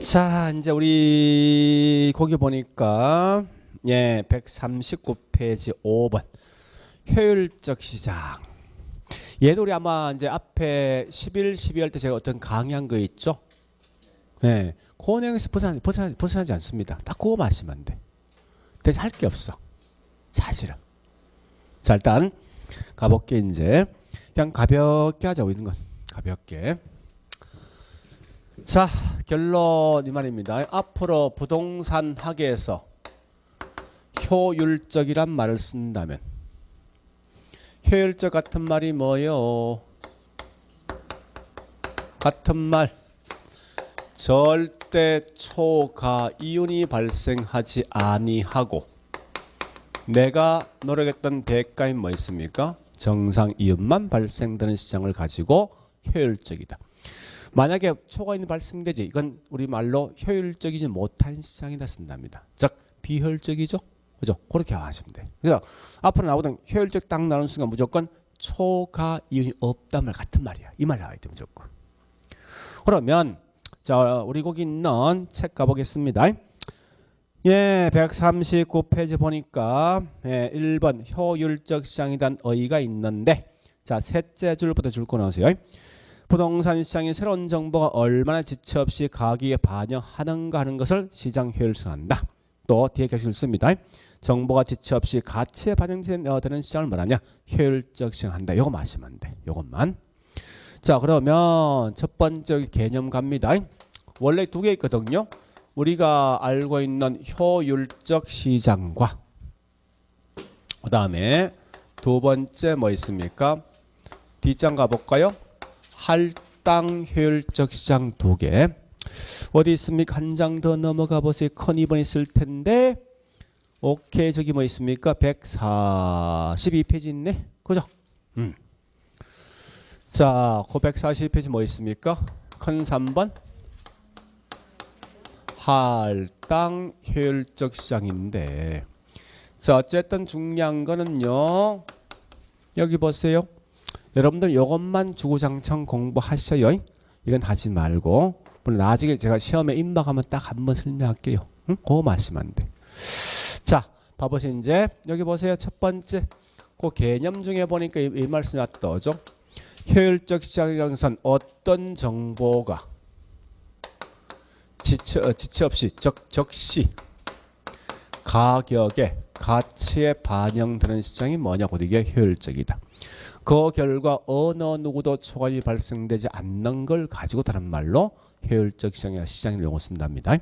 자, 이제 우리 거기 보니까 139페이지 5번 효율적 시장. 얘도 우리 아마 이제 앞에 11, 12할 때 제가 어떤 강의한 거 있죠? 네, 그 내용에서 벗어나지 않습니다. 딱 그거만 하시면 돼. 대신 할 게 없어. 사실은. 자, 일단 가볼게. 이제 그냥 가볍게 하자고 있는 건 가볍게. 자, 결론 이 말입니다. 앞으로 부동산 학에서 효율적이란 말을 쓴다면 효율적 같은 말이 뭐요? 같은 말 절대 초과 이윤이 발생하지 아니하고 내가 노력했던 대가인 뭐 있습니까? 정상 이윤만 발생되는 시장을 가지고 효율적이다. 만약에 초과이윤이 발생되지 이건 우리말로 효율적이지 못한 시장이다 쓴답니다. 즉 비효율적이죠. 그죠? 그렇게 하시면 돼. 그래서 앞으로 나오던 효율적 딱 나오는 순간 무조건 초과 이윤이 없단 말 같은 말이야. 이 말 나와야 돼 무조건. 그러면 자 우리 거기 있는 책 가보겠습니다. 139페이지 보니까 1번 효율적 시장이란 어휘가 있는데 자 셋째 줄부터 줄 거 넣으세요. 부동산 시장의 새로운 정보가 얼마나 지체 없이 가격에 반영하는가 하는 것을 시장 효율성한다. 또 뒤에 계속 읽습니다. 정보가 지체 없이 가치에 반영되는 시장을 말하냐? 효율적 시장한다. 이거 마시면 돼. 이것만. 자 그러면 첫 번째 개념 갑니다. 원래 두 개 있거든요. 우리가 알고 있는 효율적 시장과 그 다음에 두 번째 뭐 있습니까? 뒷장 가볼까요? 할당 효율적 시장 두 개. 어디 있습니까? 한 장 더 넘어가 보세요. 큰 2번 있을 텐데. 오케이. 저기 뭐 있습니까? 142페이지 있네. 그죠? 자, 그 142페이지 뭐 있습니까? 큰 3번. 할당 효율적 시장인데. 자, 어쨌든 중요한 거는요. 여기 보세요. 여러분들 이것만 주구장창 공부하셔요. 이건 하지 말고 물론 나중에 제가 시험에 임박하면 딱 한 번 설명할게요. 응? 그거 마시면 안 돼. 자, 봐보세요. 이제 여기 보세요. 첫 번째 그 개념 중에 보니까 이 말씀이 떠죠. 효율적 시장이라는 것은 어떤 정보가 지체 없이 적시 가격에 가치에 반영되는 시장이 뭐냐고 이게 효율적이다. 그 결과 어느 누구도 초과이익이 발생되지 않는 걸 가지고 다른 말로 효율적 시장을 용어 쓴답니다.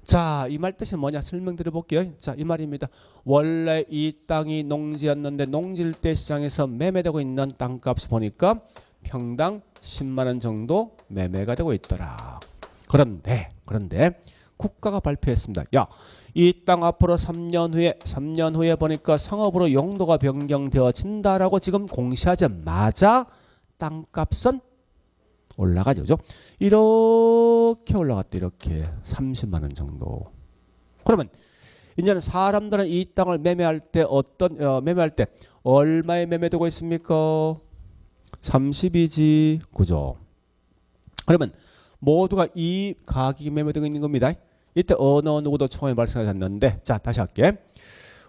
자, 이 말 뜻이 뭐냐 설명드려 볼게요. 자, 이 말입니다. 원래 이 땅이 농지였는데 농지일 때 시장에서 매매되고 있는 땅값을 보니까 평당 10만 원 정도 매매가 되고 있더라. 그런데 국가가 발표했습니다. 야, 이 땅 앞으로 3년 후에 보니까 상업으로 용도가 변경되어진다라고 지금 공시하자마자 땅값은 올라가죠. 그죠? 이렇게 올라갔대. 이렇게 30만 원 정도. 그러면 이제는 사람들은 이 땅을 매매할 때 매매할 때 얼마에 매매되고 있습니까? 30이지. 그죠? 그러면 모두가 이 가격이 매매되고 있는 겁니다. 이때 어느 누구도 초과이익이 발생하지 않는데 자 다시 할게.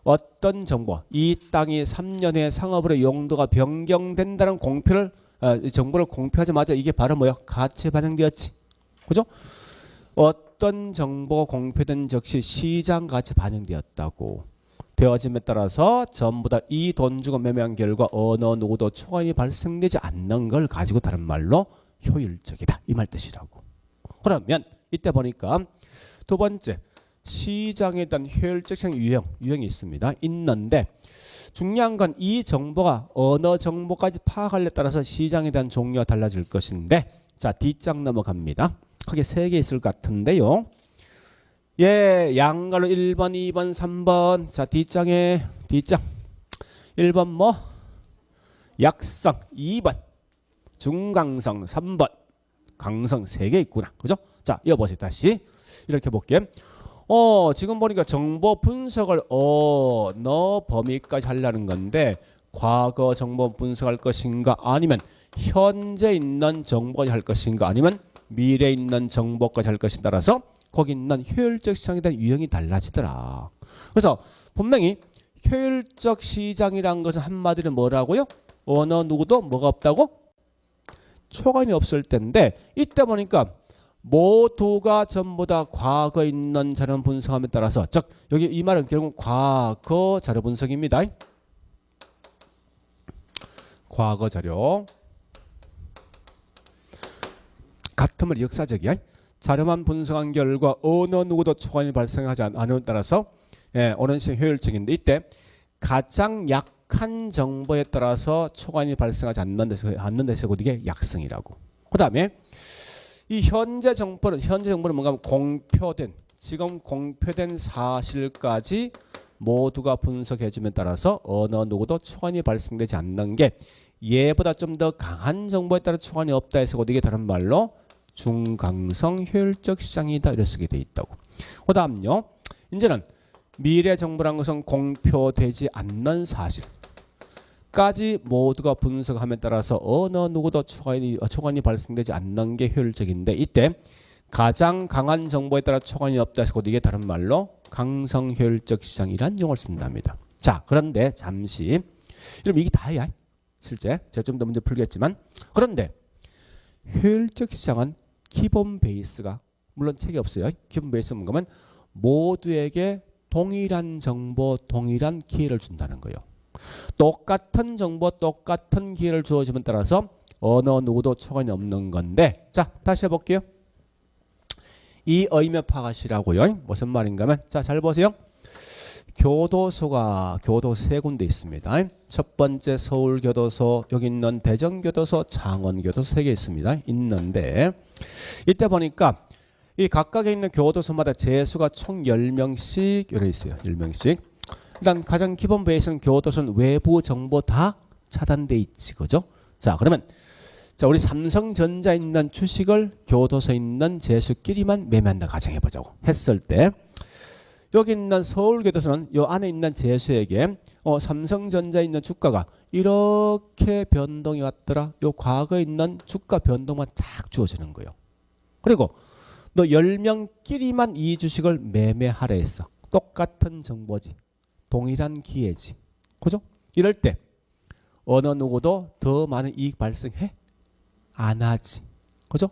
어떤 정보 이 땅이 3년 후에 상업으로 용도가 변경된다는 정보를 공표하자마자 이게 바로 뭐야? 가치에 반영되었지. 그죠? 어떤 정보가 공표된 즉시 시장 가치 반영되었다고 되어짐에 따라서 전부 다 이 돈 주고 매매한 결과 어느 누구도 초과이익이 발생되지 않는 걸 가지고 다른 말로 효율적이다. 이 말 뜻이라고. 그러면 이때 보니까 두 번째 시장에 대한 효율적 시장 유형이 있는데 중요한 건 이 정보가 어느 정보까지 파악하려에 따라서 시장에 대한 종류가 달라질 것인데 자 뒷장 넘어갑니다. 크게 3개 있을 것 같은데요. 양갈로 1번 2번 3번 자 뒷장 1번 뭐 약성 2번 중강성 3번 강성 3개 있구나. 그죠? 자, 이어보세요. 다시 이렇게 볼게. 지금 보니까 정보 분석을 어느 범위까지 하려는 건데 과거 정보 분석할 것인가 아니면 현재 있는 정보까지 할 것인가 아니면 미래에 있는 정보까지 할 것에 따라서 거기 있는 효율적 시장에 대한 유형이 달라지더라. 그래서 분명히 효율적 시장이란 것은 한마디로 뭐라고요? 어느 누구도 뭐가 없다고? 초관이 없을 텐데 이때 보니까 모두가 전부 다 과거에 있는 자료 분석함에 따라서 즉 여기 이 말은 결국 과거 자료 분석입니다. 과거 자료 같음을 역사적이야. 자료만 분석한 결과 어느 누구도 초관이 발생하지 않음에 따라서 오랜 시간 효율적인데 이때 가장 약한 정보에 따라서 초관이 발생하지 않는 데서 이게 약성이라고. 그 다음에 이 현재 정보는 뭔가 하면 지금 공표된 사실까지 모두가 분석해줌에 따라서 어느 누구도 초관이 발생되지 않는 게 얘보다 좀 더 강한 정보에 따라 초관이 없다 해서 이게 다른 말로 중강성 효율적 시장이다 이렇게 쓰게 돼 있다고. 그 다음요. 이제는 미래 정보란 것은 공표되지 않는 사실까지 모두가 분석함에 따라서 어느 누구도 초관이 발생되지 않는 게 효율적인데 이때 가장 강한 정보에 따라 초관이 없다 해서 이게 다른 말로 강성 효율적 시장이란 용어를 쓴답니다. 자, 그런데 잠시 여러분 이게 다야. 실제 제가 좀 더 문제 풀겠지만 그런데 효율적 시장은 기본 베이스가 물론 책이 없어요. 기본 베이스는 뭐냐면 모두에게 동일한 정보, 동일한 기회를 준다는 거예요. 똑같은 정보, 똑같은 기회를 주어지면 따라서 어느 누구도 초관이 없는 건데 자, 다시 해볼게요. 이 의미 파악하시라고요. 무슨 말인가 하면 자, 잘 보세요. 교도소가 세 군데 있습니다. 첫 번째 서울교도소, 여기 있는 대전교도소, 창원교도소 3개 있습니다. 있는데 이때 보니까 이 각각에 있는 교도소마다 재수가 총 10명씩 이렇게 있어요. 10명씩. 일단 가장 기본 베이스는 교도소는 외부 정보 다 차단돼 있지. 그죠? 자, 그러면 자, 우리 삼성전자에 있는 주식을 교도소에 있는 재수끼리만 매매한다 가정해보자고 했을 때 여기 있는 서울교도소는 이 안에 있는 재수에게 삼성전자에 있는 주가가 이렇게 변동이 왔더라. 요 과거에 있는 주가 변동만 딱 주어지는 거예요. 그리고 너 10명끼리만 이 주식을 매매하라 했어. 똑같은 정보지. 동일한 기회지. 그죠? 이럴 때 어느 누구도 더 많은 이익 발생해? 안 하지. 그죠?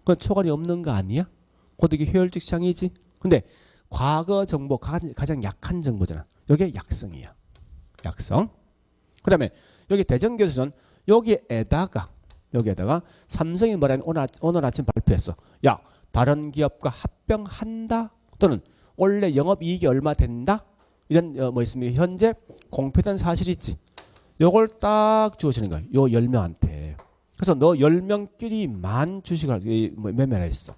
그건 초과이 없는 거 아니야? 곧 이게 효율적 시장이지. 근데 과거 정보 가장 약한 정보잖아. 이게 약성이야. 약성. 그 다음에 여기 대전교도소는 여기에다가 삼성이 뭐라는 오늘 아침 발표했어. 야, 다른 기업과 합병한다 또는 원래 영업이익이 얼마 된다 이런 뭐 있습니까? 현재 공표된 사실이 있지. 요걸 딱 주어지는 거야. 요 10명한테. 그래서 너 10명끼리만 주식을 매매를 했어.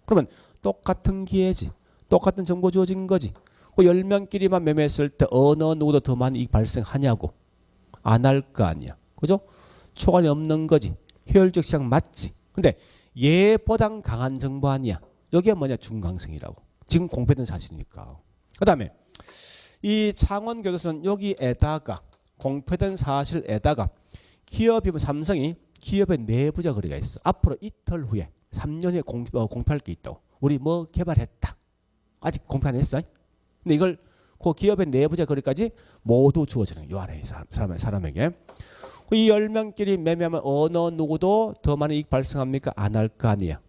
그러면 똑같은 기회지. 똑같은 정보 주어진 거지. 그 10명끼리만 매매했을 때 어느 누구도 더 많은 이익 발생하냐고. 안 할 거 아니야. 그죠? 초관이 없는 거지. 효율적 시장 맞지. 근데 얘보단 강한 정보 아니야. 여기가 뭐냐? 중강성이라고. 지금 공표된 사실이니까. 그 다음에 이 창원교도소는 여기에다가 공표된 사실에다가 기업이 삼성이 기업의 내부자 거래가 있어. 앞으로 이틀 후에 3년 후에 공표할 게 있다고. 우리 뭐 개발했다. 아직 공표 안 했어. 근데 이걸 그 기업의 내부자 거래까지 모두 주어지는 요 안에 사람에게. 이 10명끼리 매매하면 어느 누구도 더 많은 이익 발생합니까? 안 할 거 아니야.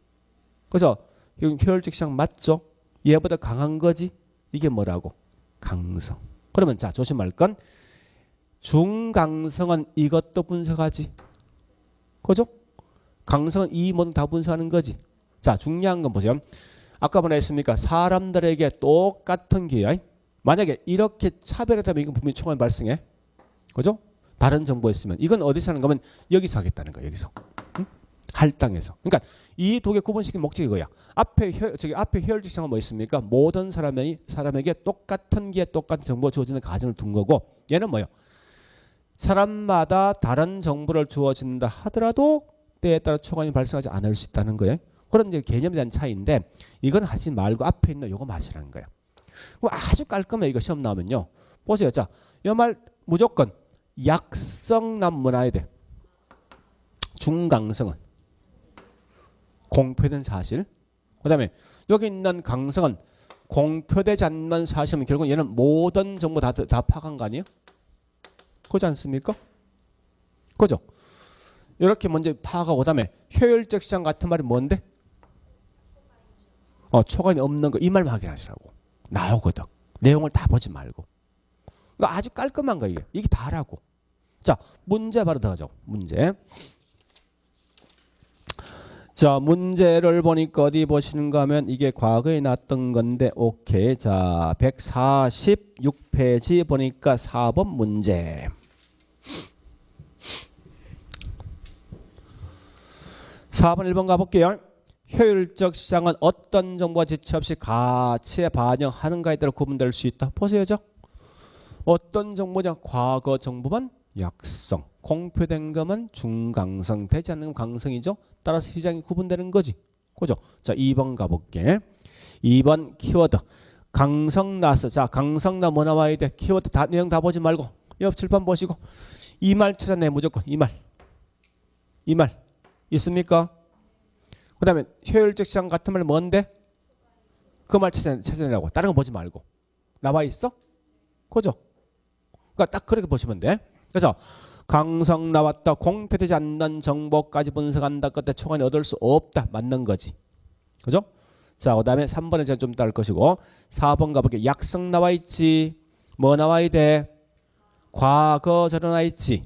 그래서 이건 효율적 시장 맞죠? 얘보다 강한 거지. 이게 뭐라고? 강성. 그러면 자, 조심할 건 중강성은 이것도 분석하지. 그죠? 강성은 이 모든 다 분석하는 거지. 자, 중요한 건 보세요. 아까 뭐라 했습니까? 사람들에게 똑같은 기회. 만약에 이렇게 차별하다면 이건 분명히 초과이 발생해. 그죠? 다른 정보 있으면 이건 어디서 하는 거면 여기서 하겠다는 거야. 여기서. 응? 할당에서. 그러니까 이 두 개 구분시킨 목적이 이거야. 앞에 효율적 시장은 뭐 있습니까? 모든 사람에게 똑같은 기회, 똑같은 정보 주어지는 가정을 둔 거고 얘는 뭐예요? 사람마다 다른 정보를 주어진다 하더라도 때에 따라 초과이 발생하지 않을 수 있다는 거예요. 그런 이제 개념에 대한 차이인데 이건 하지 말고 앞에 있는 요거 마시라는 거예요. 아주 깔끔해. 이거 시험 나오면요. 보세요. 자, 이 말 무조건 약성남 뭐나야 돼? 중강성은 공표된 사실. 그다음에 여기 있는 강성은 공표되지 않는 사실은 결국 얘는 모든 정보 다 파악한 거 아니에요? 그렇지 않습니까? 그죠? 이렇게 먼저 파악하고 그다음에 효율적 시장 같은 말이 뭔데? 초과인이 없는 거 이 말만 확인하시라고. 나오거든. 내용을 다 보지 말고. 그러니까 아주 깔끔한 거예요. 이게 다라고. 자, 문제 바로 들어가죠. 문제. 자, 문제를 보니까 어디 보시는가 하면 이게 과거에 났던 건데 오케이. 자, 146페이지 보니까 4번 문제. 4번 1번 가볼게요. 효율적 시장은 어떤 정보와 지체 없이 가치에 반영하는가에 따라 구분될 수 있다. 보세요. 어떤 정보냐? 과거 정보만 약성, 공표된 것만 중강성, 되지 않는 건 강성이죠. 따라서 시장이 구분되는 거지. 그죠? 자, 2번 가볼게. 2번 키워드. 강성 나스. 자, 강성 나 뭐 나와야 돼? 키워드 다 내용 다 보지 말고 옆 칠판 보시고 이 말 찾아내. 무조건 이 말. 이 말 있습니까? 그 다음에 효율적 시장 같은 말 뭔데? 그 말 찾아내라고. 다른 거 보지 말고. 나와 있어? 그죠? 그러니까 딱 그렇게 보시면 돼. 그래서 강성 나왔다. 공표되지 않는 정보까지 분석한다. 그때 초과는 얻을 수 없다. 맞는 거지. 그죠? 자, 그 다음에 3번에 제가 좀 따를 것이고 4번 가볼게요. 약성 나와 있지. 뭐 나와야 돼? 과거 전에 나와 있지.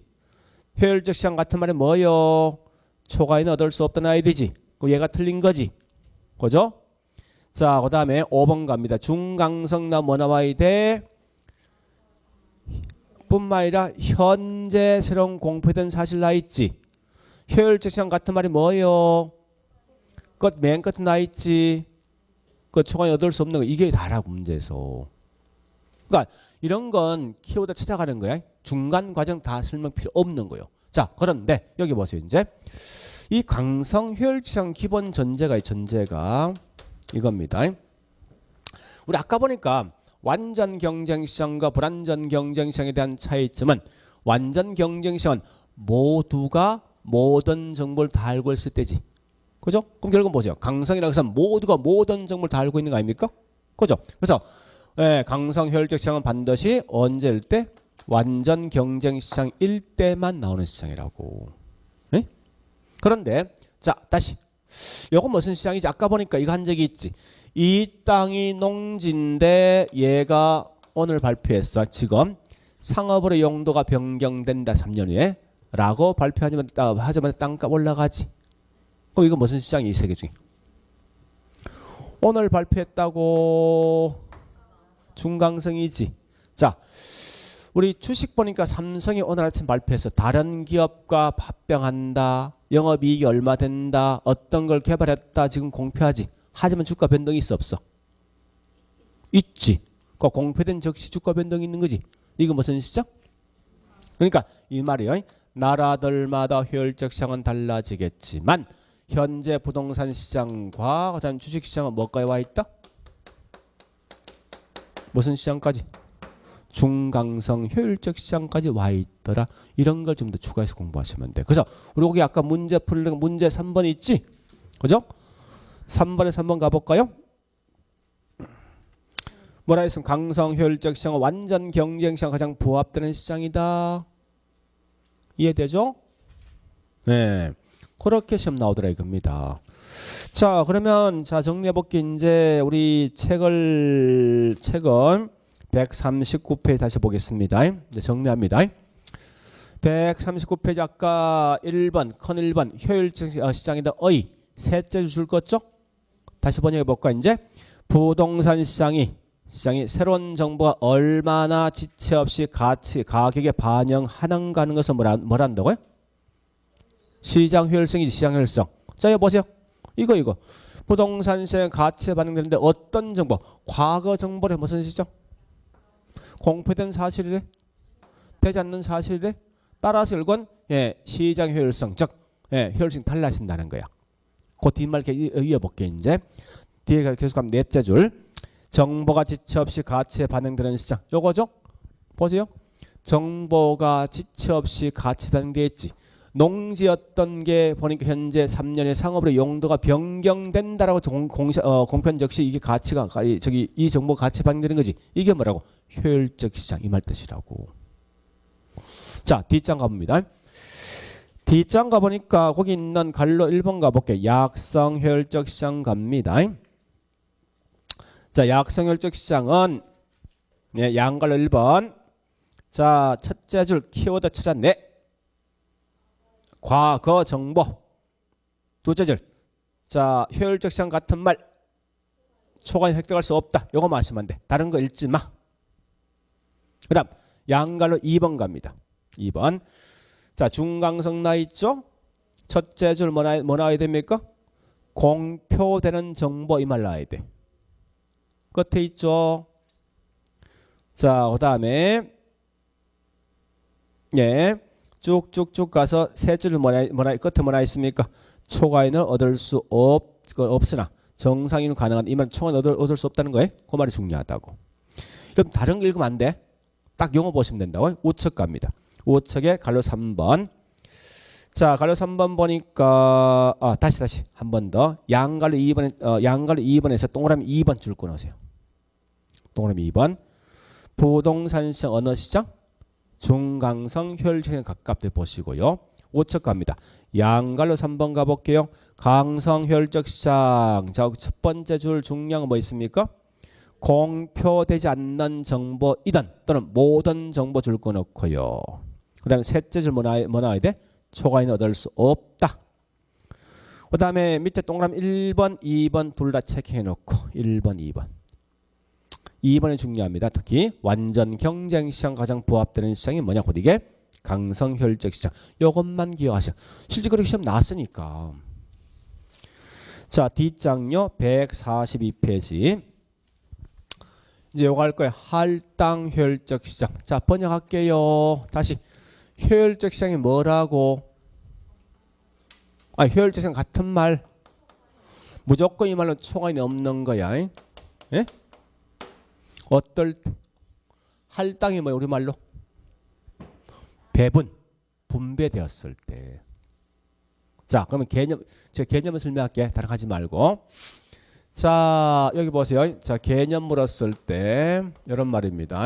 효율적 시장 같은 말이 뭐요? 초과는 얻을 수 없다 나와야 되지. 얘가 틀린 거지. 그죠? 자, 그 다음에 5번 갑니다. 중강성 나 뭐 나와야 돼? 뿐만 아니라 현재 새로운 공표된 사실 나 있지. 효율적 시장 같은 말이 뭐예요? 그것 맨 끝에 나 있지. 그 초과는 얻을 수 없는 거. 이게 다라고 문제에서. 그러니까 이런 건 키워드 찾아가는 거야. 중간 과정 다 설명 필요 없는 거예요. 자, 그런데 여기 보세요. 이제 이 강성 효율적 시장 기본 전제가 이겁니다. 우리 아까 보니까 완전 경쟁 시장과 불완전 경쟁 시장에 대한 차이점은 완전 경쟁 시장은 모두가 모든 정보를 다 알고 있을 때지. 그죠? 그럼 결국 보세요. 강성이라고 해서 모두가 모든 정보를 다 알고 있는 거 아닙니까? 그죠? 그래서 강성 효율적 시장은 반드시 언제일 때? 완전 경쟁 시장일 때만 나오는 시장이라고. 네? 그런데 자, 다시. 이건 무슨 시장이지? 아까 보니까 이거 한 적이 있지. 이 땅이 농지인데 얘가 오늘 발표했어. 지금 상업으로 용도가 변경된다 3년 후에 라고 발표하지만 땅값 올라가지. 그럼 이거 무슨 시장이 이 세 개 중에? 오늘 발표했다고 중강성이지. 자, 우리 주식 보니까 삼성이 오늘 아침 발표해서 다른 기업과 합병한다. 영업이익이 얼마 된다. 어떤 걸 개발했다. 지금 공표하지. 하지만 주가 변동이 있어 없어? 있지. 그 공표된 즉시 주가 변동이 있는 거지. 이거 무슨 시장? 그러니까 이 말이요. 나라들마다 효율적 시장은 달라지겠지만 현재 부동산 시장과 그다음 주식 시장은 뭐가에 와 있다? 무슨 시장까지? 중강성 효율적 시장까지 와 있더라. 이런 걸 좀 더 추가해서 공부하시면 돼. 그래서 우리 여기 아까 문제 풀는 문제 3번 있지? 그죠? 3번에 3번 가볼까요? 뭐라 했으면 강성 효율적 시장은 완전 경쟁 시장 가장 부합되는 시장이다. 이해되죠? 네. 그렇게 시험 나오더라 이겁니다. 자, 그러면 자 정리해 볼게. 이제 우리 책은 139페이지 다시 보겠습니다. 이제 정리합니다. 139페이지 아까 1번 컨 1번 효율적 시장이다. 셋째 줄 거죠? 다시 번역해 볼까? 이제 부동산 시장이 새로운 정보가 얼마나 지체 없이 가격에 반영하는가 하는 것을 뭐라 한다고요? 시장 효율성이지. 시장 효율성. 자, 여기 보세요. 이거 부동산 시장 가치에 반영되는데 어떤 정보? 과거 정보를 무슨 시장? 공표된 사실이래? 되지 않는 사실이래? 따라서 이건 시장 효율성, 즉 효율성이 달라진다는 거야. 그 뒷말 이어볼게. 이제 뒤에 계속 가면 넷째 줄 정보가 지체 없이 가치에 반영되는 시장. 요거죠? 보세요. 정보가 지체 없이 가치에 반영되어 있지. 농지였던 게 보니까 현재 3년의 상업으로 용도가 변경된다라고 공편 적시 이게 가치가 이 정보 가치 반영되는 거지. 이게 뭐라고? 효율적 시장 이 말 뜻이라고. 자, 뒷장 가봅니다. 뒷장 가보니까 거기 있는 갈로 1번 가볼게. 약성 효율적 시장 갑니다. 자, 약성 효율적 시장은 양갈로 1번. 자, 첫째 줄 키워드 찾았네. 과거 정보. 둘째 줄. 자, 효율적 시장 같은 말. 초과인 획득할 수 없다. 요거 마시면 돼. 다른 거 읽지 마. 그 다음 양갈로 2번 갑니다. 2번. 자, 중강성 나 있죠? 첫째 줄 뭐 나와야 됩니까? 공표되는 정보 이 말 나와야 돼. 끝에 있죠? 자, 그 다음에 쭉쭉쭉 가서 세 줄 끝에 뭐나 있습니까? 초과인을 얻을 수 없으나 정상인은 가능한 이 말 초과인 얻을 수 없다는 거예요. 그 말이 중요하다고. 그럼 다른 거 읽으면 안 돼. 딱 영어 보시면 된다고. 우측 갑니다. 우측에 갈로 3번. 자, 갈로 3번 보니까 다시 한 번 더. 양갈로 2번에서 동그라미 2번 줄 끊으세요. 동그라미 2번. 부동산 시장 어느 시장? 중강성 효율적인 가깝게 보시고요. 우측 갑니다. 양갈로 3번 가볼게요. 강성 효율적 시장. 자, 첫 번째 줄 중량은 뭐 있습니까? 공표되지 않는 정보이든 또는 모든 정보 줄 거 넣고요. 그 다음에 셋째 줄 뭐 나와야 돼? 초과인 얻을 수 없다. 그 다음에 밑에 동그라미 1번, 2번 둘 다 체크해 놓고 1번, 2번. 2번이 중요합니다. 특히 완전 경쟁 시장 가장 부합되는 시장이 뭐냐? 곧 이게 강성 효율적 시장. 이것만 기억하세요. 실제 그렇게 시험 나왔으니까. 자, 뒷장요 142페이지. 이제 요거 할 거예요. 할당 효율적 시장. 자, 번역할게요. 다시 효율적 시장이 뭐라고? 효율적 시장 같은 말. 무조건 이 말로 초과인이 없는 거야. 예? 어떨 때? 할당이 뭐야 우리말로? 배분, 분배되었을 때. 자, 그러면 제가 개념을 설명할게. 다른 거 하지 말고. 자, 여기 보세요. 자, 개념 물었을 때 이런 말입니다.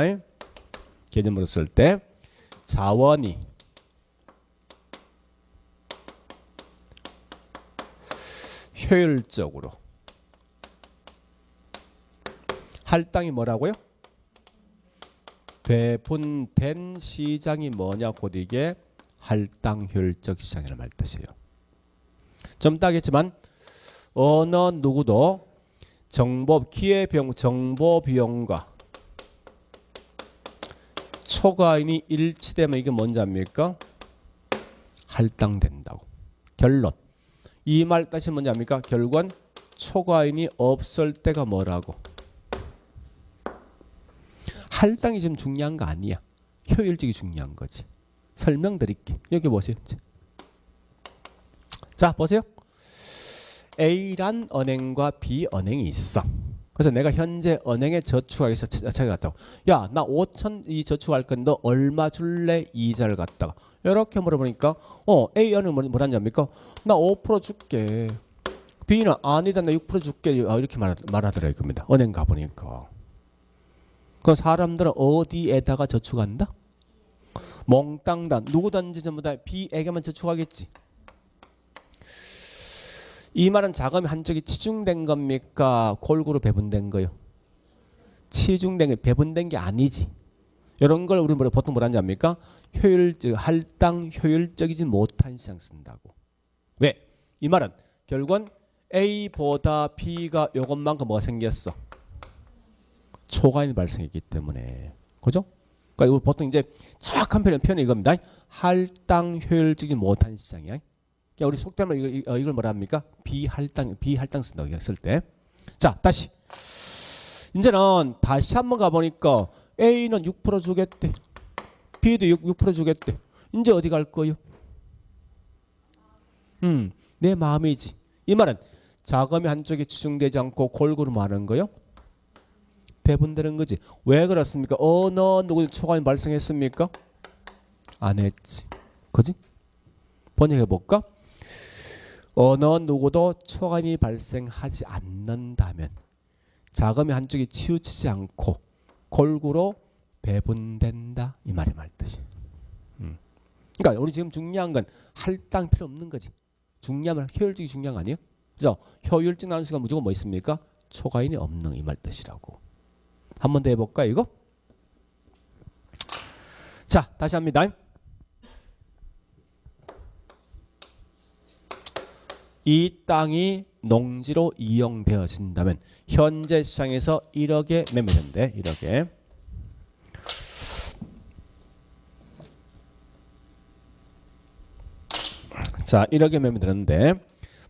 개념 물었을 때 자원이 효율적으로 할당이 뭐라고요? 배분된 시장이 뭐냐? 곧 이게 할당 효율적 시장이라는 말 뜻이에요. 좀 따겠지만 어느 누구도 정보 비용과 초과인이 일치되면 이게 뭔지 압니까? 할당된다고. 결론. 이 말 뜻이 뭔지 압니까? 결국은 초과인이 없을 때가 뭐라고? 할당이 좀 중요한 거 아니야. 효율적이 중요한 거지. 설명드릴게. 여기 보세요. 자, 보세요. A란 은행과 B 은행이 있어. 그래서 내가 현재 은행에 저축하기 위해서 찾아갔다고. 야, 나 5천 이 저축할 건데 너 얼마 줄래? 이자를 갖다가. 이렇게 물어보니까 A 은행은 뭐라는 겁니까? 나 5% 줄게. B는 아니다 나 6% 줄게. 이렇게 말하더라 이겁니다. 은행 가보니까. 그 사람들은 어디에다가 저축한다? 몽땅 다 누구든지 전부 다 B에게만 저축하겠지. 이 말은 자금이 한쪽이 치중된 겁니까? 골고루 배분된 거요? 치중된 게 배분된 게 아니지. 이런 걸 우리 보통 뭐라는지 압니까? 할당 효율적이지 못한 시장 쓴다고. 왜? 이 말은 결국은 A보다 B가 요것만큼 뭐가 생겼어? 초과인이 발생했기 때문에. 그죠? 그러니까 보통 이제 정확한 표현은 이겁니다. 할당 효율적이지 못한 시장이야. 그러니까 우리 속담으로 이걸 뭐라 합니까? 비할당 쓴다고 했을 때. 자, 다시. 이제는 다시 한번 가보니까 A는 6% 주겠대. B도 6% 주겠대. 이제 어디 갈 거요? 내 마음이지. 이 말은 자금이 한쪽에 치중되지 않고 골고루 많은 거요? 배분되는 거지. 왜 그렇습니까? 누구 초과인 발생했습니까? 안 했지. 그지? 번역해 볼까? 어느 누구도 초과인이 발생하지 않는다면 자금이 한쪽이 치우치지 않고 골고루 배분된다 이 말이 말듯이. 그러니까 우리 지금 중요한 건 할당 필요 없는 거지. 중요하면 효율적이 중요한 거 아니에요? 그죠? 효율적 나누는 수가 무조건 뭐 있습니까? 초과인이 없는 이 말 뜻이라고. 한 번 더 해볼까 이거? 자 다시 합니다. 이 땅이 농지로 이용되어진다면 현재 시장에서 1억에 매매된대. 1억에. 자 1억에 매매되는데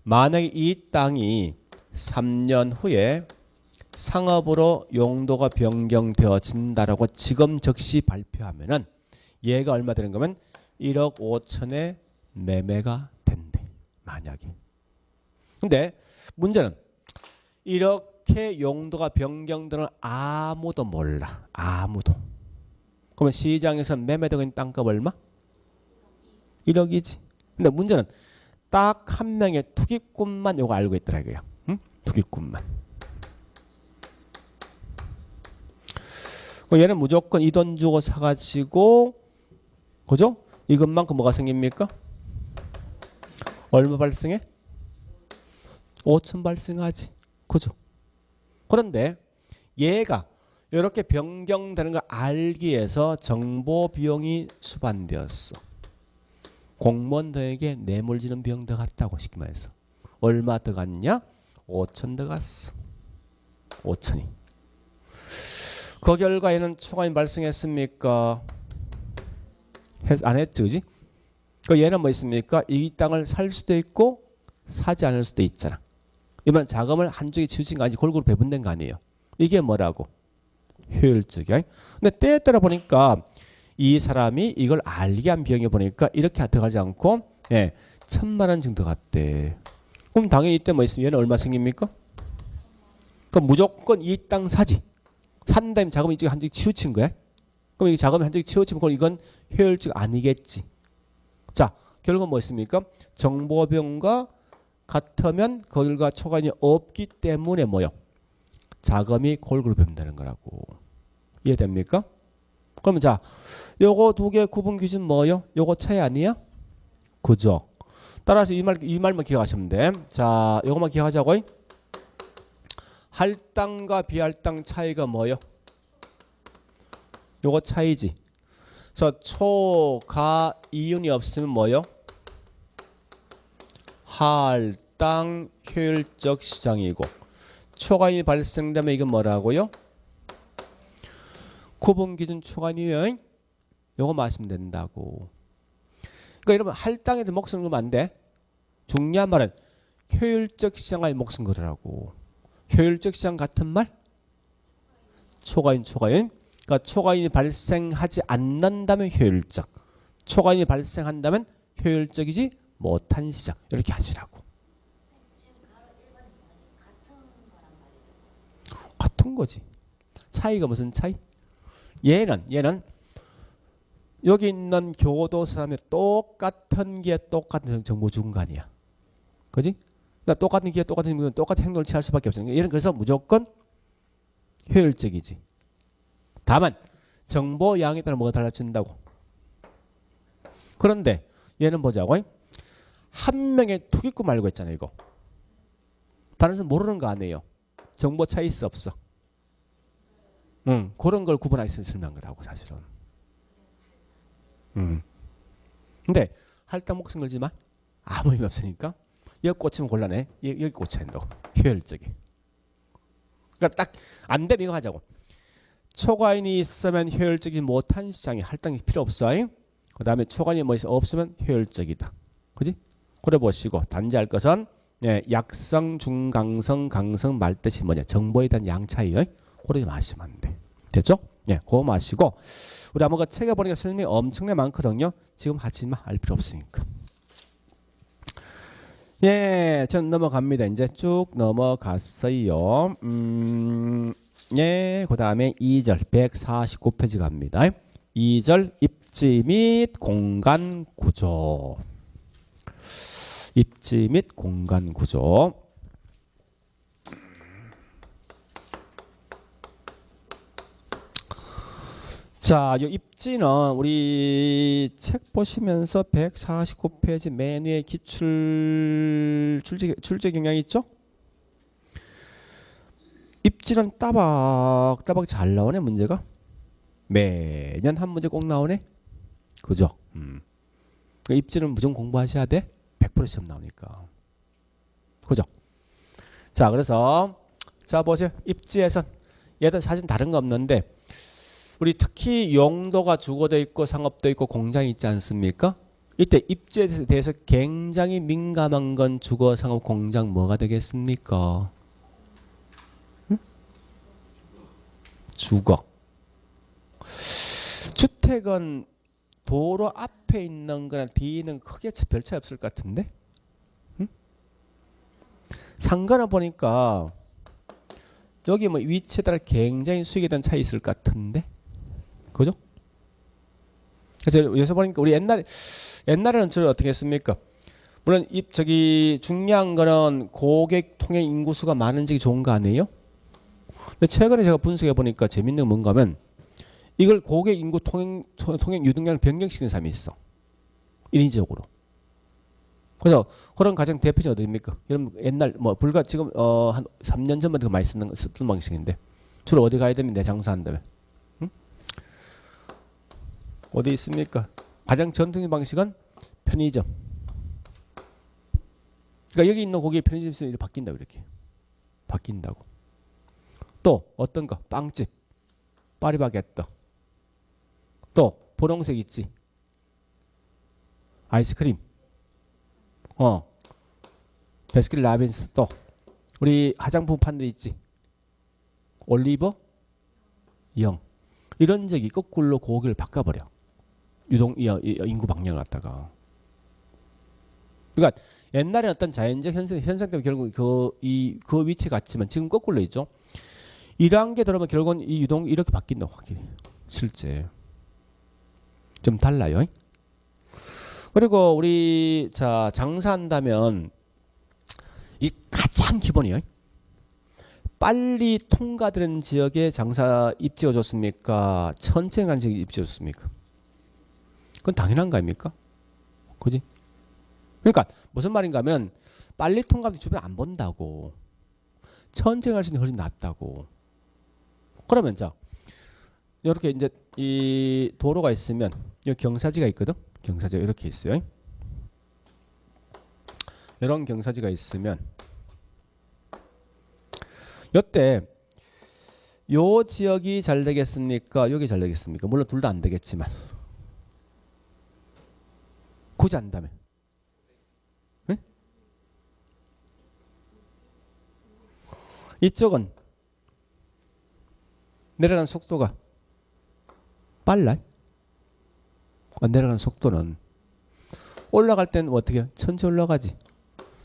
만약에 이 땅이 3년 후에 상업으로 용도가 변경되어진다라고 지금 즉시 발표하면은 얘가 얼마 되는 거면 1억 5천에 매매가 된대. 만약에. 근데 문제는 이렇게 용도가 변경되는 아무도 몰라. 아무도. 그러면 시장에서 매매되고 있는 땅값 얼마? 1억이지. 근데 문제는 딱 한 명의 투기꾼만 이거 알고 있더라 이거야. 응? 투기꾼만. 얘는 무조건 이 돈 주고 사가지고 그죠? 이것만큼 뭐가 생깁니까? 얼마 발생해? 5천 발생하지. 그죠? 그런데 얘가 이렇게 변경되는 걸 알기 위해서 정보 비용이 수반되었어. 공무원들에게 뇌물지는 비용 더 갔다고 쉽게 말해서. 얼마 더 갔냐? 5천 더 갔어. 5천이. 그 결과에는 초과인 발생했습니까? 안 했지, 그지? 그 얘는 뭐 있습니까? 이 땅을 살 수도 있고 사지 않을 수도 있잖아. 이번 자금을 한쪽에 치우친 거 아니지 골고루 배분된 거 아니에요. 이게 뭐라고? 효율적이야. 근데 때에 따라 보니까 이 사람이 이걸 알게 한 비용에 보니까 이렇게 들어가지 않고 1,000만 원 정도 갔대. 그럼 당연히 이때 뭐 있으면 얘는 얼마 생깁니까? 그럼 무조건 이 땅 사지. 산 다음에 자금이 이쪽에 한쪽에 치우친 거야. 그럼 이 자금이 한쪽에 치우치면 그럼 이건 효율적 아니겠지. 자, 결국은 뭐 있습니까? 정보비용과 같으면 거기가 초과인이 없기 때문에 뭐요? 자금이 골고루 배분되는 거라고. 이해됩니까? 그러면 자, 요거 두 개 구분 기준 뭐요? 요거 차이 아니야? 그죠? 따라서 이 말만 기억하시면 돼. 자, 요거만 기억하자고. 할당과 비할당 차이가 뭐요? 요거 차이지. 그래서 초가 이윤이 없으면 뭐요? 할당 효율적 시장이고 초과인이 발생되면 이건 뭐라고요? 구분 기준 초과인이요. 요거 마시면 된다고. 그러니까 여러분 할당에도 목숨 걸면 안 돼. 중요한 말은 효율적 시장의 목숨 걸으라고. 효율적 시장 같은 말? 초과인. 그러니까 초과인이 발생하지 않는다면 효율적. 초과인이 발생한다면 효율적이지 못한 시장. 이렇게 하시라고. 같은 거지. 차이가 무슨 차이? 얘는 여기 있는 교도 사람이 똑같은 게 똑같은 정보 준 거 아니야. 그지? 그러니까 똑같은 기회 똑같은 행동을 취할 수밖에 없어요. 얘는 그래서 무조건 효율적이지. 다만 정보 양에 따라 뭐가 달라진다고. 그런데 얘는 보자고. 한 명의 투기꾼 말고 했잖아요. 이거. 다른 사람 모르는 거 아니에요. 정보 차이 있어 없어? 그런 걸 구분하기 위해서 설명한 거라고 사실은. 근데 할당 목숨 걸지 마. 아무 의미 없으니까. 여기 꽂히면 곤란해. 여기 꽂혀야 된다고. 효율적이. 그러니까 딱 안 되면 이거 하자고. 초과인이 있으면 효율적이지 못한 시장에 할당이 필요 없어. 그 다음에 초과인이 뭐 있어 없으면 효율적이다. 그지? 그래 보시고 단지할 것은 약성, 중강성, 강성 말뜻이 뭐냐. 정보에 대한 양 차이요. 그러지 마시면 안 돼. 됐죠? 그거 마시고 우리 아무가 책에 보니까 설명이 엄청나게 많거든요. 지금 하지 마. 알 필요 없으니까. 저는 넘어갑니다. 이제 쭉 넘어갔어요. 그 다음에 2절 149페이지 갑니다. 2절 입지 및 공간 구조. 입지 및 공간 구조. 자, 이 입지는 우리 책 보시면서 149페이지 맨 위에 출제 경향이 있죠? 입지는 따박따박 잘 나오네, 문제가. 매년 한 문제 꼭 나오네. 그죠? 입지는 무조건 공부하셔야 돼. 100% 시험 나오니까. 그죠? 자, 그래서 자 보세요. 입지에선 얘들 사진 다른 거 없는데 우리 특히 용도가 주거돼 있고 상업돼 있고 공장이 있지 않습니까? 이때 입지에 대해서 굉장히 민감한 건 주거, 상업, 공장 뭐가 되겠습니까? 응? 주거. 주택은 도로 앞에 있는 거랑 뒤에 있는 크게 별 차이 없을 것 같은데? 응? 상가는 보니까 여기 뭐 위치에 따라 굉장히 수익에 대한 차이 있을 것 같은데? 그죠? 그래서 여기서 보니까 우리 옛날에는 주로 어떻게 했습니까? 물론 저기 중요한 거는 고객 통행 인구수가 많은 지역이 좋은 거 아니에요? 근데 최근에 제가 분석해 보니까 재밌는 건 뭔가 하면 이걸 고객 인구 통행 유동량을 변경시키는 사람이 있어. 인위적으로. 그래서 그런 가장 대표적인 어디입니까? 여러분 옛날 뭐 불과 지금 한 3년 전부터 많이 쓰는 방식인데 주로 어디 가야 되면 내 장사한다면 응? 어디 있습니까? 가장 전통적인 방식은 편의점. 그러니까 여기 있는 고객 편의점 있으면 이렇게 바뀐다고 이렇게 바뀐다고. 또 어떤 거 빵집, 파리바게뜨. 또 분홍색 있지. 아이스크림. 베스킨 라빈스. 또 우리 화장품 파는 데 있지. 올리버 영. 이런 적이 거꾸로 고객을 바꿔버려. 인구 방향을 갖다가. 그러니까 옛날에 어떤 자연적 현상 때문에 결국 그 위치에 갔지만 지금 거꾸로 있죠. 이러한 게 들어오면 결국은 이 유동이 이렇게 바뀐다. 확실히. 실제. 좀 달라요. 그리고 우리 자 장사한다면 이 가장 기본이에요. 빨리 통과되는 지역에 장사 입지가 좋습니까? 천천히 가는 지역에 입지가 좋습니까? 그건 당연한 거 아닙니까? 그지? 그러니까 무슨 말인가 하면 빨리 통과하면 주변 안 본다고. 천천히 갈 수 있는 게 훨씬 낫다고. 그러면 자 이렇게 이제 이 도로가 있으면 여기 경사지가 있거든. 경사지가 이렇게 있어요. 이런 경사지가 있으면 이때 요 지역이 잘 되겠습니까? 여기 잘 되겠습니까? 물론 둘 다 안 되겠지만 굳이 안다면 네? 이쪽은 내려가는 속도가 빨라. 내려가는 속도는 올라갈 때는 어떻게 천천히 올라가지.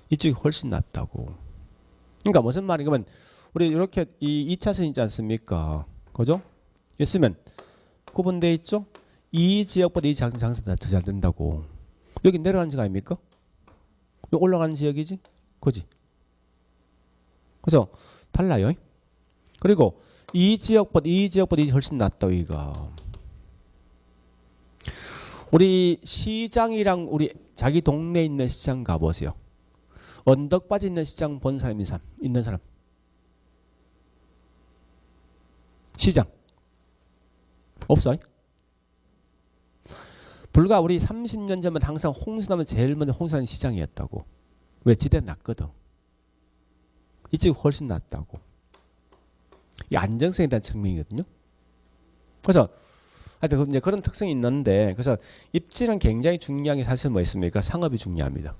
이쪽이 훨씬 낫다고. 그러니까 무슨 말이냐면 우리 이렇게 이 2차선 있지 않습니까? 그죠? 있으면 구분되어 있죠? 이 지역보다 이 장사가 더 잘 된다고. 여기 내려가는 지역 아닙니까? 여기 올라가는 지역이지? 그지? 그래서 달라요. 그리고 이 지역보다 이 훨씬 낫다. 여기가. 우리 시장이랑 우리 자기 동네에 있는 시장 가보세요. 언덕바지 있는 시장 본 사람 있는 사람. 시장 없어요? 불과 우리 30년 전만 항상 홍수나면 제일 먼저 홍수나는 시장이었다고. 왜? 지대 낮거든. 이쪽이 훨씬 낫다고. 이 안정성에 대한 측면이거든요. 그래서 하여튼 이제 그런 특성이 있는데, 그래서 입지는 굉장히 중요한 게 사실 뭐 있습니까? 상업이 중요합니다.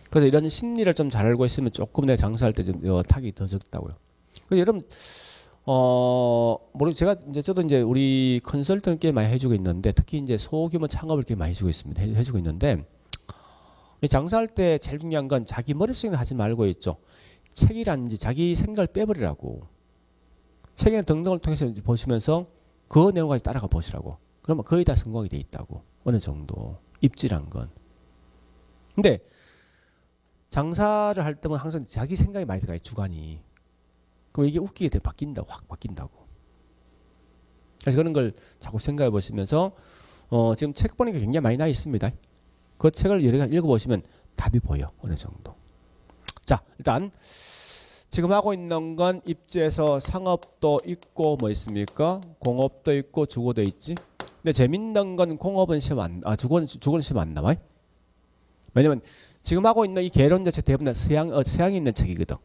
그래서 이런 심리를 좀 잘 알고 있으면 조금 내가 장사할 때 좀 타격이 더 적다고요. 그래서 여러분 모르 제가 이제 저도 이제 우리 컨설턴 꽤 많이 해주고 있는데, 특히 이제 소규모 창업을 꽤 많이 해주고 있습니다. 해주고 있는데, 장사할 때 제일 중요한 건 자기 머릿속에 하지 말고 있죠. 책이란지 자기 생각을 빼버리라고. 책이나 등등을 통해서 보시면서 그 내용까지 따라가 보시라고. 그러면 거의 다 성공이 돼 있다고. 어느 정도 입지란 건. 근데 장사를 할 때면 항상 자기 생각이 많이 들어가요. 주관이. 그럼 이게 웃기게 돼. 바뀐다고. 확 바뀐다고. 그래서 그런 걸 자꾸 생각해 보시면서 지금 책 보는 게 굉장히 많이 나 있습니다. 그 책을 여러 개 읽어보시면 답이 보여. 어느 정도. 자, 일단 지금 하고 있는 건 입지에서 상업도 있고 뭐 있습니까? 공업도 있고 주거도 있지. 근데 재밌는 건 공업은 시험 안, 주거는 시험 안 나와요. 왜냐면 지금 하고 있는 이 개론 자체 대부분 서양이 있는 책이거든.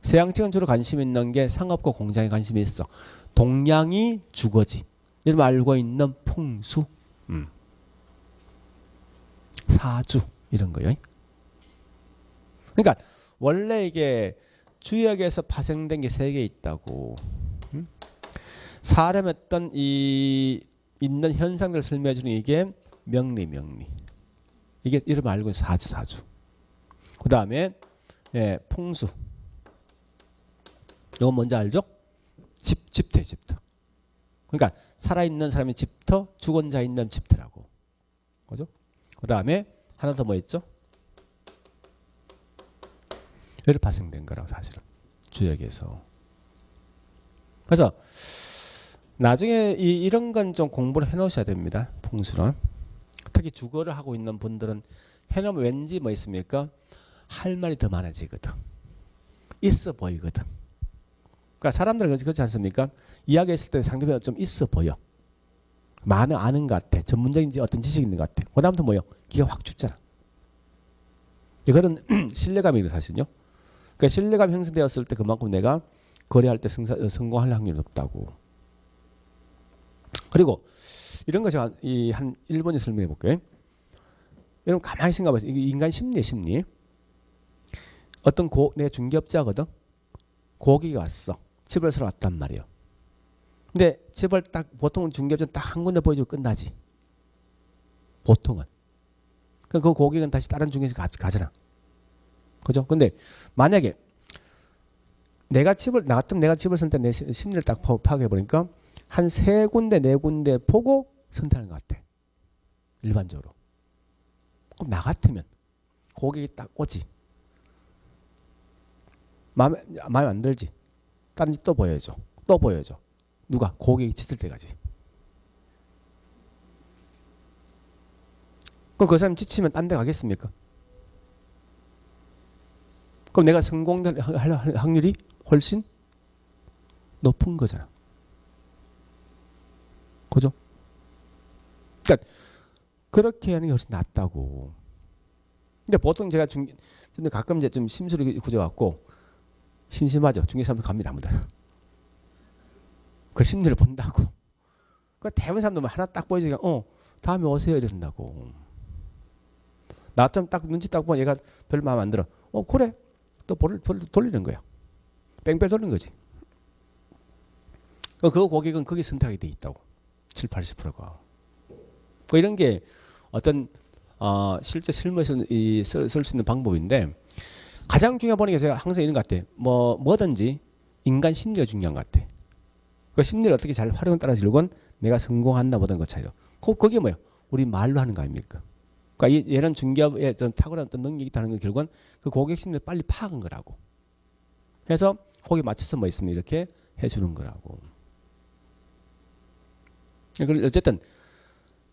서양 측은 주로 관심 있는 게 상업과 공장에 관심이 있어. 동양이 주거지. 여러분 알고 있는 풍수, 사주 이런 거요. 그러니까 원래 이게 주역에서 파생된 게 세 개 있다고. 사람의 어떤 이 있는 현상들을 설명해 주는 이게 명리. 이게 이름 알고 있는 사주. 그 다음에 풍수. 이건 뭔지 알죠? 집터. 그러니까 살아있는 사람이 집터, 죽은 자 있는 집터라고. 그죠? 그 다음에 하나 더 뭐 있죠? 여기 발생된 거라고 사실은 주역에서. 그래서 나중에 이런 건 좀 공부를 해놓으셔야 됩니다. 풍수는. 특히 주거를 하고 있는 분들은 해놓으면 왠지 뭐 있습니까? 할 말이 더 많아지거든. 있어 보이거든. 그러니까 사람들은 그렇지 않습니까? 이야기했을 때 상대방이 좀 있어 보여. 많은 아는 것 같아. 전문적인 어떤 지식이 있는 것 같아. 그 다음부터 뭐요? 기가 확 죽잖아. 그런 신뢰감이 있는 사실요. 그러니까 신뢰감 형성되었을 때 그만큼 내가 거래할 때 성공할 확률이 높다고. 그리고 이런 거 제가 한 1번에 설명해 볼게요. 여러분 가만히 생각해 보세요. 인간 심리. 어떤 내가 중개업자거든. 고객이 왔어. 집을 사러 왔단 말이에요. 근데 집을 딱 보통은 중개업자는 딱 한 군데 보여주고 끝나지. 보통은. 그 고객은 다시 다른 중개업자 가잖아. 그죠? 근데 만약에 나 같으면 내가 집을 선택 내 심리를 딱 파악해 보니까 한 3군데 4군데 보고 선택하는 것 같아. 일반적으로. 그럼 나 같으면 고객이 딱 오지. 마음에 안 들지. 다른 집 또 보여줘. 누가? 고객이 짖을 때까지. 그럼 그 사람 지치면 딴 데 가겠습니까? 그럼 내가 성공할 확률이 훨씬 높은 거잖아. 그죠? 그러니까 그렇게 하는 게 훨씬 낫다고. 근데 보통 제가 근데 가끔 이제 좀 심술이 굳어갖고 심심하죠. 중개사람도 갑니다. 아무도. 그 심리를 본다고. 그 대부분 사람들 하나 딱 보여주니까 다음에 오세요 이런다고. 나 좀 딱 눈치 딱 보면 얘가 별 마음 안 들어. 그래. 또 돌리는 거야. 뺑뺑 돌리는 거지. 그 고객은 거기 선택이 돼 있다고. 70-80%가. 이런 게 어떤 실제 실무에서 쓸 수 있는 방법인데 가장 중요한 보는 게 제가 항상 이런 것 같아. 뭐든지 인간 심리가 중요한 것 같아. 그 심리를 어떻게 잘 활용에 따라서 결국은 내가 성공한다 보다는 것 차이도. 그게 뭐예요? 우리 말로 하는 거 아닙니까? 그러니까 얘는 중개업에 어떤 탁월한 어떤 능력이 있다는 건 결국은 그 고객 심리를 빨리 파악한 거라고. 그래서 거기에 맞춰서 뭐 있으면 이렇게 해주는 거라고. 어쨌든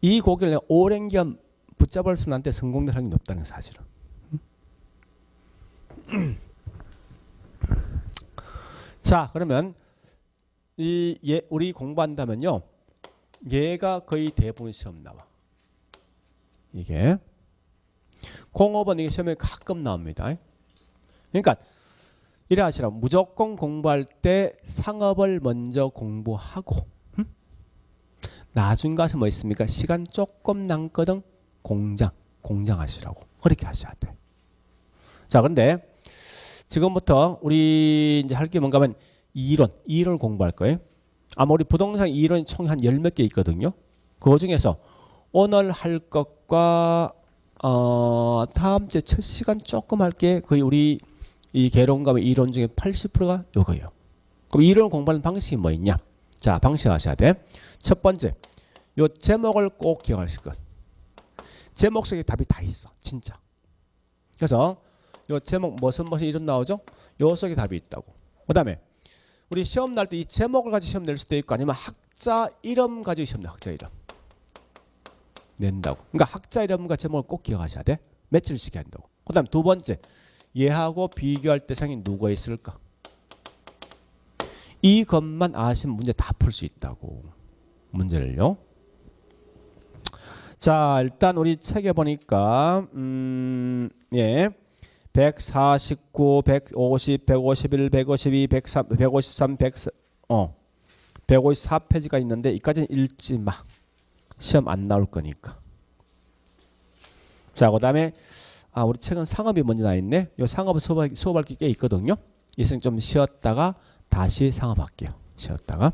이 고객을 오랜 기간 붙잡을 수는 한데 성공될 확률이 높다는 사실은. 자, 그러면 우리 공부한다면요, 얘가 거의 대부분 시험 나와. 이게 공업은 이게 시험에 가끔 나옵니다. 그러니까 이래 하시라. 무조건 공부할 때 상업을 먼저 공부하고 나중 가서 뭐 있습니까? 시간 조금 남거든. 공장 하시라고. 그렇게 하셔야 돼. 자, 그런데 지금부터 우리 이제 할 게 뭔가 하면 이론을 공부할 거예요. 아마 우리 부동산 이론이 총 한 10몇 개 있거든요. 그 중에서 오늘 할 것과 다음 주에 첫 시간 조금 할게. 거의 우리 이 개론감의 이론 중에 80%가 요거예요. 그럼 이론을 공부하는 방식이 뭐 있냐? 자, 방식 아셔야 돼. 첫 번째, 요 제목을 꼭 기억하실 것. 제목 속에 답이 다 있어, 진짜. 그래서 요 제목 무슨 이름 나오죠? 요 속에 답이 있다고. 그다음에 우리 시험 날 때 이 제목을 가지고 시험 낼 수도 있고 아니면 학자 이름 가지고 시험 내. 학자 이름 낸다고. 그러니까 학자 이름과 제목을 꼭 기억하셔야 돼. 매치를 시켜야 한다고. 그다음 두 번째, 얘하고 비교할 대상이 누가 있을까? 이것만 아시면 문제 다 풀 수 있다고. 문제를요. 자, 일단 우리 책에 보니까 예. 149, 150, 151, 152, 103, 153, 154페이지가 있는데 이까지는 읽지 마. 시험 안 나올 거니까. 자, 그다음에 우리 책은 상업이 먼저 나 있네. 요 상업을 수업할 게 꽤 있거든요. 이생 좀 쉬었다가 다시 상업할게요. 쉬었다가.